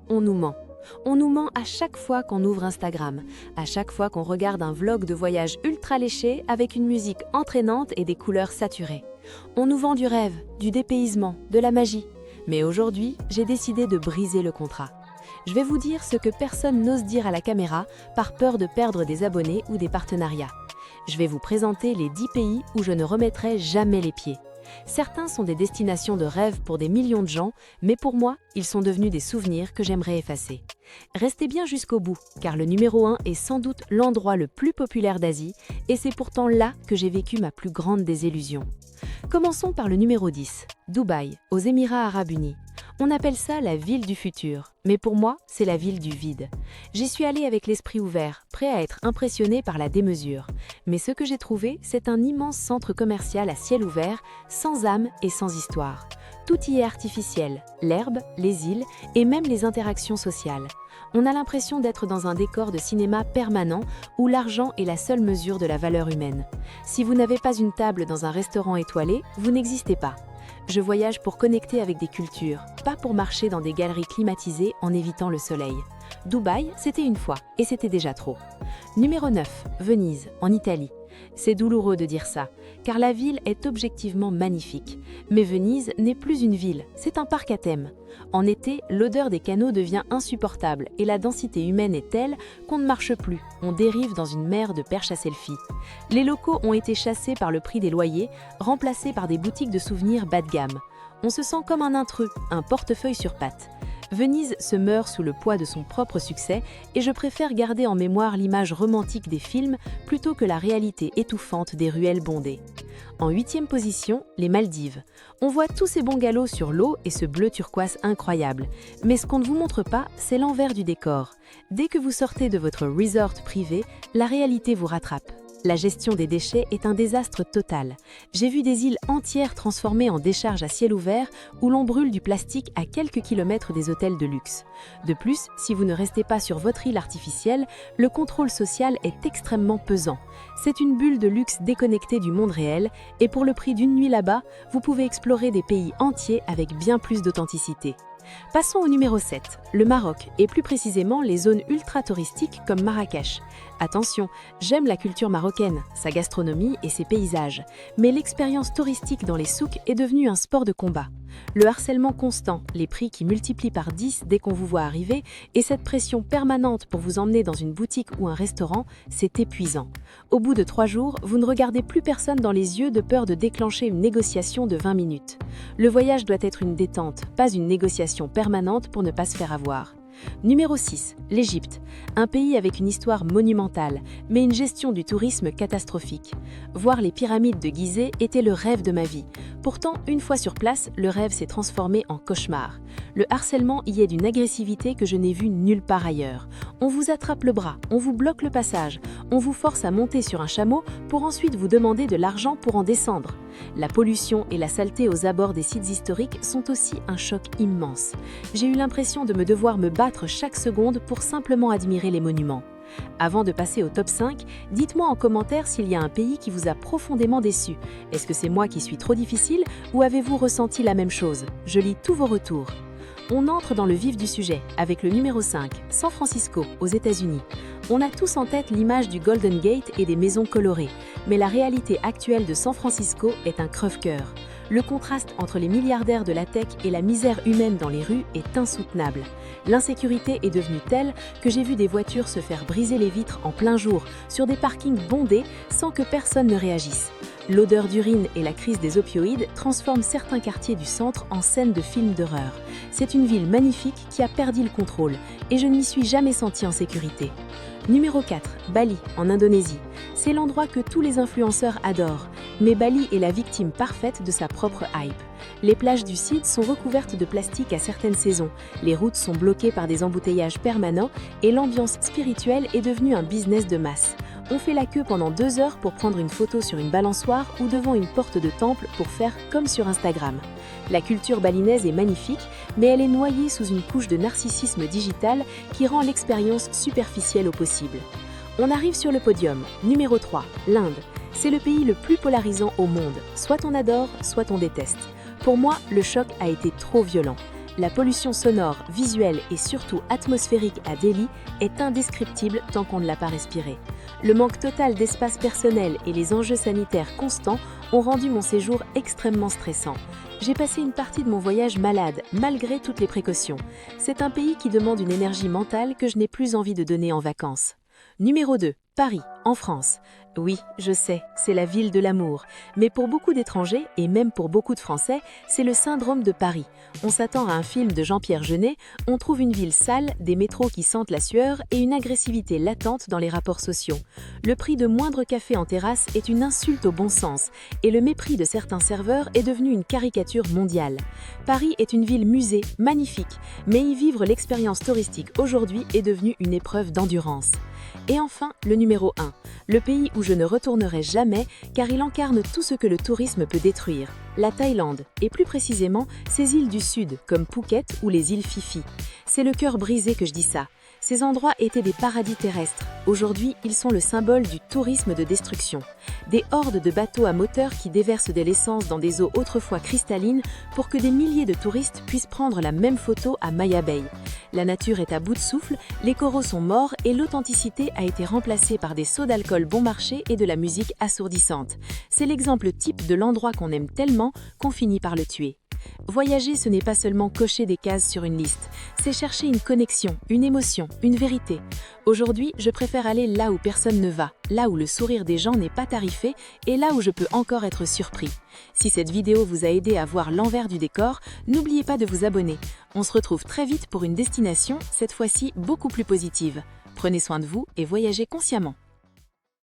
on nous ment. On nous ment à chaque fois qu'on ouvre Instagram, à chaque fois qu'on regarde un vlog de voyage ultra léché avec une musique entraînante et des couleurs saturées. On nous vend du rêve, du dépaysement, de la magie. Mais aujourd'hui, j'ai décidé de briser le contrat. Je vais vous dire ce que personne n'ose dire à la caméra par peur de perdre des abonnés ou des partenariats. Je vais vous présenter les 10 pays où je ne remettrai jamais les pieds. Certains sont des destinations de rêve pour des millions de gens, mais pour moi, ils sont devenus des souvenirs que j'aimerais effacer. Restez bien jusqu'au bout, car le numéro 1 est sans doute l'endroit le plus populaire d'Asie, et c'est pourtant là que j'ai vécu ma plus grande désillusion. Commençons par le numéro 10, Dubaï, aux Émirats Arabes Unis. On appelle ça la ville du futur, mais pour moi, c'est la ville du vide. J'y suis allée avec l'esprit ouvert, prêt à être impressionné par la démesure. Mais ce que j'ai trouvé, c'est un immense centre commercial à ciel ouvert, sans âme et sans histoire. Tout y est artificiel, l'herbe, les îles et même les interactions sociales. On a l'impression d'être dans un décor de cinéma permanent où l'argent est la seule mesure de la valeur humaine. Si vous n'avez pas une table dans un restaurant étoilé, vous n'existez pas. Je voyage pour connecter avec des cultures, pas pour marcher dans des galeries climatisées en évitant le soleil. Dubaï, c'était une fois, et c'était déjà trop. Numéro 9, Venise, en Italie. C'est douloureux de dire ça, car la ville est objectivement magnifique. Mais Venise n'est plus une ville, c'est un parc à thème. En été, l'odeur des canaux devient insupportable et la densité humaine est telle qu'on ne marche plus, on dérive dans une mer de perches à selfie. Les locaux ont été chassés par le prix des loyers, remplacés par des boutiques de souvenirs bas de gamme. On se sent comme un intrus, un portefeuille sur pattes. Venise se meurt sous le poids de son propre succès et je préfère garder en mémoire l'image romantique des films plutôt que la réalité étouffante des ruelles bondées. En 8e position, les Maldives. On voit tous ces bungalows sur l'eau et ce bleu turquoise incroyable. Mais ce qu'on ne vous montre pas, c'est l'envers du décor. Dès que vous sortez de votre resort privé, la réalité vous rattrape. La gestion des déchets est un désastre total. J'ai vu des îles entières transformées en décharges à ciel ouvert où l'on brûle du plastique à quelques kilomètres des hôtels de luxe. De plus, si vous ne restez pas sur votre île artificielle, le contrôle social est extrêmement pesant. C'est une bulle de luxe déconnectée du monde réel et pour le prix d'une nuit là-bas, vous pouvez explorer des pays entiers avec bien plus d'authenticité. Passons au numéro 7, le Maroc, et plus précisément les zones ultra-touristiques comme Marrakech. Attention, j'aime la culture marocaine, sa gastronomie et ses paysages, mais l'expérience touristique dans les souks est devenue un sport de combat. Le harcèlement constant, les prix qui multiplient par 10 dès qu'on vous voit arriver, et cette pression permanente pour vous emmener dans une boutique ou un restaurant, c'est épuisant. Au bout de 3 jours, vous ne regardez plus personne dans les yeux de peur de déclencher une négociation de 20 minutes. Le voyage doit être une détente, pas une négociation permanente pour ne pas se faire avoir. Numéro 6, l'Égypte, un pays avec une histoire monumentale, mais une gestion du tourisme catastrophique. Voir les pyramides de Gizeh était le rêve de ma vie. Pourtant, une fois sur place, le rêve s'est transformé en cauchemar. Le harcèlement y est d'une agressivité que je n'ai vue nulle part ailleurs. On vous attrape le bras, on vous bloque le passage, on vous force à monter sur un chameau pour ensuite vous demander de l'argent pour en descendre. La pollution et la saleté aux abords des sites historiques sont aussi un choc immense. J'ai eu l'impression de me devoir me battre chaque seconde pour simplement admirer les monuments. Avant de passer au top 5, dites-moi en commentaire s'il y a un pays qui vous a profondément déçu. Est-ce que c'est moi qui suis trop difficile ou avez-vous ressenti la même chose? Je lis tous vos retours. On entre dans le vif du sujet avec le numéro 5, San Francisco, aux États-Unis. On a tous en tête l'image du Golden Gate et des maisons colorées, mais la réalité actuelle de San Francisco est un crève-cœur. Le contraste entre les milliardaires de la tech et la misère humaine dans les rues est insoutenable. L'insécurité est devenue telle que j'ai vu des voitures se faire briser les vitres en plein jour sur des parkings bondés sans que personne ne réagisse. L'odeur d'urine et la crise des opioïdes transforment certains quartiers du centre en scène de film d'horreur. C'est une ville magnifique qui a perdu le contrôle et je ne m'y suis jamais sentie en sécurité. Numéro 4, Bali, en Indonésie. C'est l'endroit que tous les influenceurs adorent, mais Bali est la victime parfaite de sa propre hype. Les plages du site sont recouvertes de plastique à certaines saisons, les routes sont bloquées par des embouteillages permanents et l'ambiance spirituelle est devenue un business de masse. On fait la queue pendant 2 heures pour prendre une photo sur une balançoire ou devant une porte de temple pour faire comme sur Instagram. La culture balinaise est magnifique, mais elle est noyée sous une couche de narcissisme digital qui rend l'expérience superficielle au possible. On arrive sur le podium. Numéro 3, l'Inde. C'est le pays le plus polarisant au monde. Soit on adore, soit on déteste. Pour moi, le choc a été trop violent. La pollution sonore, visuelle et surtout atmosphérique à Delhi est indescriptible tant qu'on ne l'a pas respirée. Le manque total d'espace personnel et les enjeux sanitaires constants ont rendu mon séjour extrêmement stressant. J'ai passé une partie de mon voyage malade, malgré toutes les précautions. C'est un pays qui demande une énergie mentale que je n'ai plus envie de donner en vacances. Numéro 2. Paris, en France. Oui, je sais, c'est la ville de l'amour. Mais pour beaucoup d'étrangers, et même pour beaucoup de Français, c'est le syndrome de Paris. On s'attend à un film de Jean-Pierre Jeunet, on trouve une ville sale, des métros qui sentent la sueur et une agressivité latente dans les rapports sociaux. Le prix de moindre café en terrasse est une insulte au bon sens, et le mépris de certains serveurs est devenu une caricature mondiale. Paris est une ville musée, magnifique, mais y vivre l'expérience touristique aujourd'hui est devenu une épreuve d'endurance. Et enfin, le numéro 1, le pays où je ne retournerai jamais car il incarne tout ce que le tourisme peut détruire. La Thaïlande, et plus précisément ses îles du sud comme Phuket ou les îles Phi Phi. C'est le cœur brisé que je dis ça. Ces endroits étaient des paradis terrestres. Aujourd'hui, ils sont le symbole du tourisme de destruction. Des hordes de bateaux à moteur qui déversent de l'essence dans des eaux autrefois cristallines pour que des milliers de touristes puissent prendre la même photo à Maya Bay. La nature est à bout de souffle, les coraux sont morts et l'authenticité a été remplacée par des seaux d'alcool bon marché et de la musique assourdissante. C'est l'exemple type de l'endroit qu'on aime tellement qu'on finit par le tuer. Voyager, ce n'est pas seulement cocher des cases sur une liste, c'est chercher une connexion, une émotion, une vérité. Aujourd'hui, je préfère aller là où personne ne va, là où le sourire des gens n'est pas tarifé et là où je peux encore être surpris. Si cette vidéo vous a aidé à voir l'envers du décor, n'oubliez pas de vous abonner. On se retrouve très vite pour une destination, cette fois-ci beaucoup plus positive. Prenez soin de vous et voyagez consciemment.